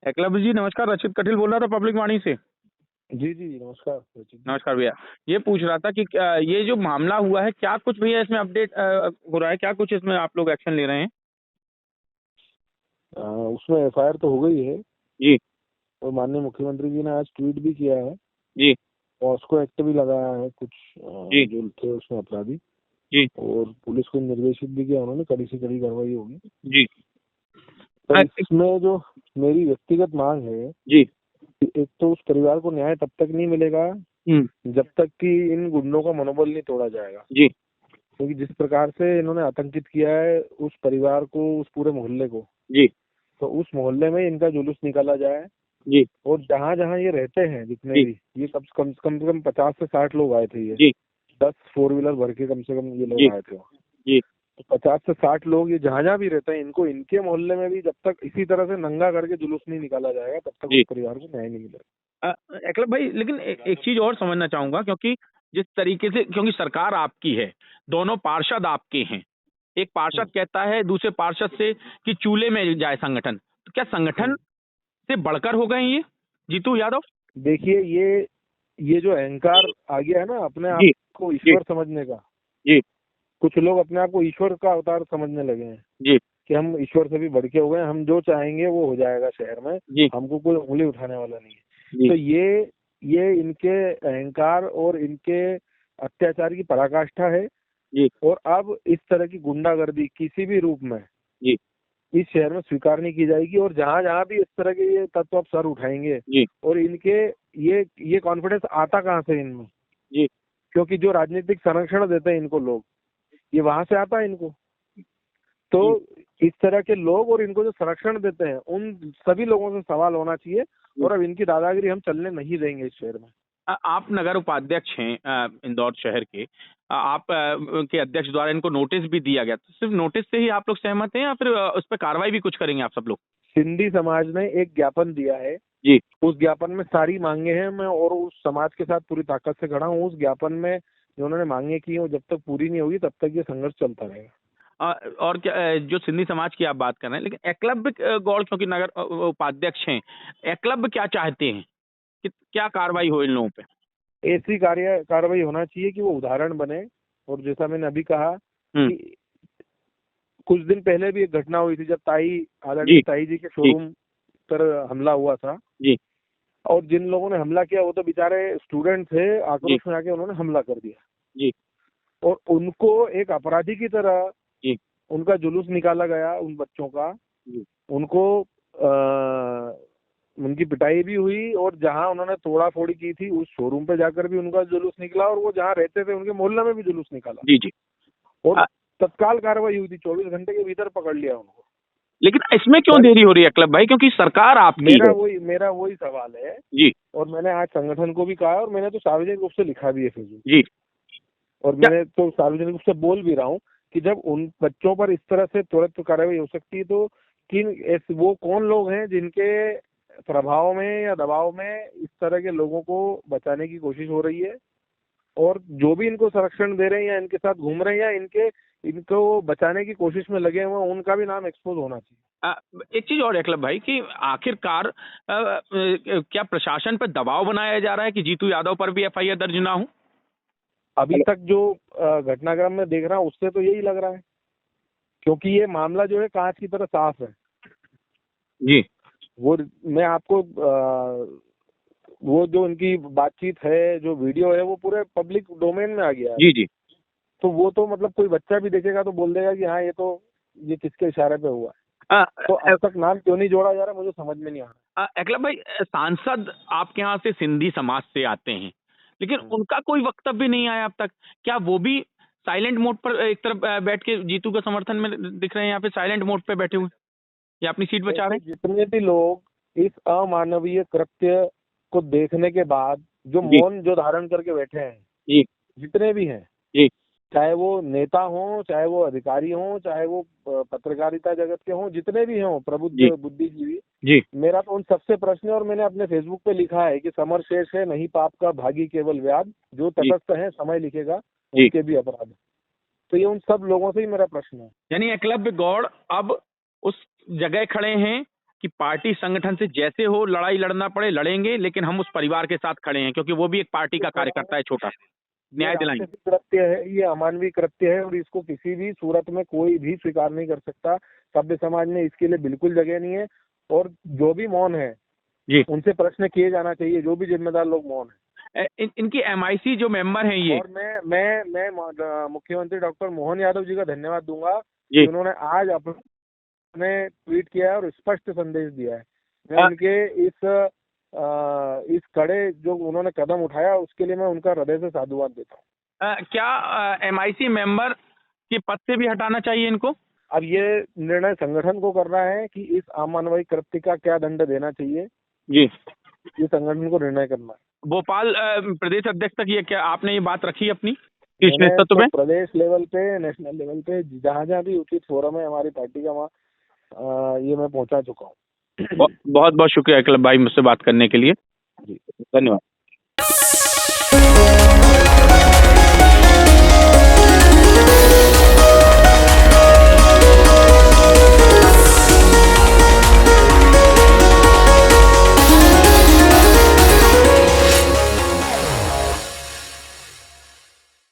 एकलव्य जी नमस्कार। रचित कठिल बोल रहा था पब्लिक वाणी से। जी जी नमस्कार रचित जी। नमस्कार भैया। ये पूछ रहा था कि ये जो मामला हुआ है क्या कुछ भैया इसमें अपडेट हो रहा है, क्या कुछ इसमें आप लोग एक्शन ले रहे हैं? उसमें एफआईआर तो हो गई है जी और माननीय मुख्यमंत्री जी ने आज ट्वीट भी किया है जी पॉस्को एक्ट भी लगाया है कुछ जी जो थे उसमें अपराधी, जी और पुलिस को निर्देशित भी किया उन्होंने, कड़ी से कड़ी कार्रवाई होगी। जी पर इसमें जो मेरी व्यक्तिगत मांग है जी कि एक तो उस परिवार को न्याय तब तक नहीं मिलेगा जब तक कि इन गुंडों का मनोबल नहीं तोड़ा जाएगा, जी क्योंकि जिस प्रकार से इन्होंने आतंकित किया है उस परिवार को, उस पूरे मोहल्ले को, जी तो उस मोहल्ले में इनका जुलूस निकाला जाए। जी और जहाँ जहाँ ये रहते हैं जितने जी भी, ये कम से कम 50 से 60 लोग आए थे, ये जी 10 4 व्हीलर भर के कम से कम ये जी लोग आए थे वहाँ। जी तो 50 से 60 लोग ये जहाँ जहाँ भी रहते हैं, इनको इनके मोहल्ले में भी जब तक इसी तरह से नंगा करके जुलूस नहीं निकाला जाएगा तब तक उस जी परिवार को न्याय नहीं मिलेगा। एकलव्य भाई, लेकिन एक चीज और समझना चाहूंगा, क्योंकि जिस तरीके से, क्योंकि सरकार आपकी है, दोनों पार्षद आपके हैं, एक पार्षद कहता है दूसरे पार्षद से कि चूल्हे में जाए संगठन, तो क्या संगठन से बढ़कर हो गए ये जीतू यादव? देखिए, ये जो अहंकार आ गया है ना अपने आप जी को जी ईश्वर समझने का, जी कुछ लोग अपने आप को ईश्वर का अवतार समझने लगे हैं जी कि हम ईश्वर से भी बढ़ के हो गए, हम जो चाहेंगे वो हो जाएगा शहर में, जी हमको कोई उंगली उठाने वाला नहीं है। जी तो ये इनके अहंकार और इनके अत्याचार की पराकाष्ठा है। जी और अब इस तरह की गुंडागर्दी किसी भी रूप में जी इस शहर में स्वीकार नहीं की जाएगी, और जहां जहां भी इस तरह के ये तत्व अब सर उठाएंगे, जी और इनके ये कॉन्फिडेंस आता कहाँ से इनमें, जी क्योंकि जो राजनीतिक संरक्षण देते हैं इनको लोग, ये वहां से आता है इनको। तो जी इस तरह के लोग और इनको जो संरक्षण देते हैं उन सभी लोगों से सवाल होना चाहिए, और अब इनकी दादागिरी हम चलने नहीं देंगे इस शहर में। आप नगर उपाध्यक्ष हैं इंदौर शहर के। आप के अध्यक्ष द्वारा इनको नोटिस भी दिया गया, तो सिर्फ नोटिस से ही आप लोग सहमत हैं या फिर उस पर कार्रवाई भी कुछ करेंगे आप सब लोग? सिंधी समाज ने एक ज्ञापन दिया है, जी उस ज्ञापन में सारी मांगे हैं, मैं और उस समाज के साथ पूरी ताकत से खड़ा हूँ। उस ज्ञापन में जो उन्होंने मांगे की वो जब तक पूरी नहीं होगी तब तक ये संघर्ष चलता रहेगा। और क्या जो सिंधी समाज की आप बात कर रहे हैं, लेकिन एकलव्य गौड़ क्योंकि नगर उपाध्यक्ष हैं, एकलव्य क्या चाहते हैं कि क्या कार्रवाई हो इन लोगों पे? ऐसी कार्रवाई होना चाहिए कि वो उदाहरण बने। और जैसा मैंने अभी कहा कि कुछ दिन पहले भी एक घटना हुई थी जब आदरणीय ताई जी के शोरूम पर हमला हुआ था, जी और जिन लोगों ने हमला किया वो तो बेचारे स्टूडेंट थे, आक्रोश में आके उन्होंने हमला कर दिया, जी और उनको एक अपराधी की तरह जी उनका जुलूस निकाला गया, उन बच्चों का। जी उनको उनकी पिटाई भी हुई, और जहां उन्होंने तोड़ा फोड़ी की थी उस शोरूम पे जाकर भी उनका जुलूस निकला, और वो जहां रहते थे उनके मोहल्ले में भी जुलूस निकाला, जी जी और तत्काल कार्रवाई हुई थी, 24 घंटे के भीतर पकड़ लिया उनको। लेकिन इसमें क्यों पर देरी हो रही है एकलव्य भाई, क्योंकि सरकार आपकी है? मेरा वही सवाल है, जी और मैंने आज संगठन को भी कहा, और मैंने तो सार्वजनिक रूप से लिखा भी है फेसबुक, जी और मैंने तो सार्वजनिक रूप से बोल भी रहा हूँ कि जब उन बच्चों पर इस तरह से त्वरित कार्रवाई हो सकती है, तो वो कौन लोग हैं जिनके प्रभाव में या दबाव में इस तरह के लोगों को बचाने की कोशिश हो रही है, और जो भी इनको संरक्षण दे रहे हैं या इनके साथ घूम रहे हैं या इनको बचाने की कोशिश में लगे हुए, उनका भी नाम एक्सपोज होना चाहिए। एक चीज और एकलव्य भाई कि आखिरकार क्या प्रशासन पर दबाव बनाया जा रहा है कि जीतू यादव पर भी एफआईआर दर्ज ना हो? अभी तक जो घटनाक्रम में देख रहा हूँ उससे तो यही लग रहा है, क्योंकि ये मामला जो है कांच की तरह साफ है। जी वो मैं आपको वो जो उनकी बातचीत है, जो वीडियो है, वो पूरे पब्लिक डोमेन में आ गया है। जी जी तो वो तो मतलब कोई बच्चा भी देखेगा तो बोल देगा कि हाँ ये किसके इशारे पे हुआ है। तो अब तक नाम क्यों नहीं जोड़ा जा रहा मुझे समझ में नहीं आ रहा। एकलव्य भाई, सांसद आपके यहाँ से सिंधी समाज से आते हैं, लेकिन उनका कोई वक्तव्य नहीं आया अब तक। क्या वो भी साइलेंट मोड पर एक तरफ बैठ के जीतू के समर्थन में दिख रहे हैं, या फिर साइलेंट मोड पे बैठे हुए या अपनी सीट बचा रहे हैं? जितने भी लोग इस अमानवीय कृत्य को देखने के बाद जो जी मौन जो धारण करके बैठे हैं, जी जितने भी हैं, जी चाहे वो नेता हों, चाहे वो अधिकारी हों, चाहे वो पत्रकारिता जगत के हों, जितने भी हों प्रबुद्ध जी बुद्धिजीवी, जी मेरा तो उन सबसे प्रश्न है, और मैंने अपने फेसबुक पे लिखा है कि समर शेष है नहीं पाप का भागी केवल व्याध, जो जी तटस्थ है समय लिखेगा जी उनके भी अपराध। तो ये उन सब लोगों से ही मेरा प्रश्न है। यानी एकलव्य गौड़ अब उस जगह खड़े हैं कि पार्टी संगठन से जैसे हो लड़ाई लड़ना पड़े लड़ेंगे, लेकिन हम उस परिवार के साथ खड़े हैं क्योंकि वो भी एक पार्टी का कार्यकर्ता है छोटा, न्याय दिलाएंगे। कृत्य है, ये अमानवीय कृत्य है और इसको किसी भी सूरत में कोई भी स्वीकार नहीं कर सकता। सभ्य समाज में इसके लिए बिल्कुल जगह नहीं है और जो भी मौन है जी, उनसे प्रश्न किए जाना चाहिए, जो भी जिम्मेदार लोग मौन है। इनकी एमआईसी जो मेंबर हैं ये, और मैं मुख्यमंत्री डॉक्टर मोहन यादव जी का धन्यवाद दूंगा जी, कि उन्होंने आज अपने ट्वीट किया है और स्पष्ट संदेश दिया है। मैं उनके इस कड़े जो उन्होंने कदम उठाया उसके लिए मैं उनका हृदय से साधुवाद देता हूँ। क्या एमआईसी मेंबर के पद से भी हटाना चाहिए इनको? अब ये निर्णय संगठन को करना है कि इस अमानवीय कृत्य का क्या दंड देना चाहिए, जी, ये संगठन को निर्णय करना है। भोपाल प्रदेश अध्यक्ष तक ये क्या आपने ये बात रखी अपनी इस मैंने नेतृत्व में? प्रदेश लेवल पे, नेशनल लेवल पे, जहाँ जहाँ भी उचित फोरम है हमारी पार्टी का, वहाँ ये मैं पहुँचा चुका हूँ। बहुत बहुत शुक्रिया एकलव भाई मुझसे बात करने के लिए। जी, धन्यवाद।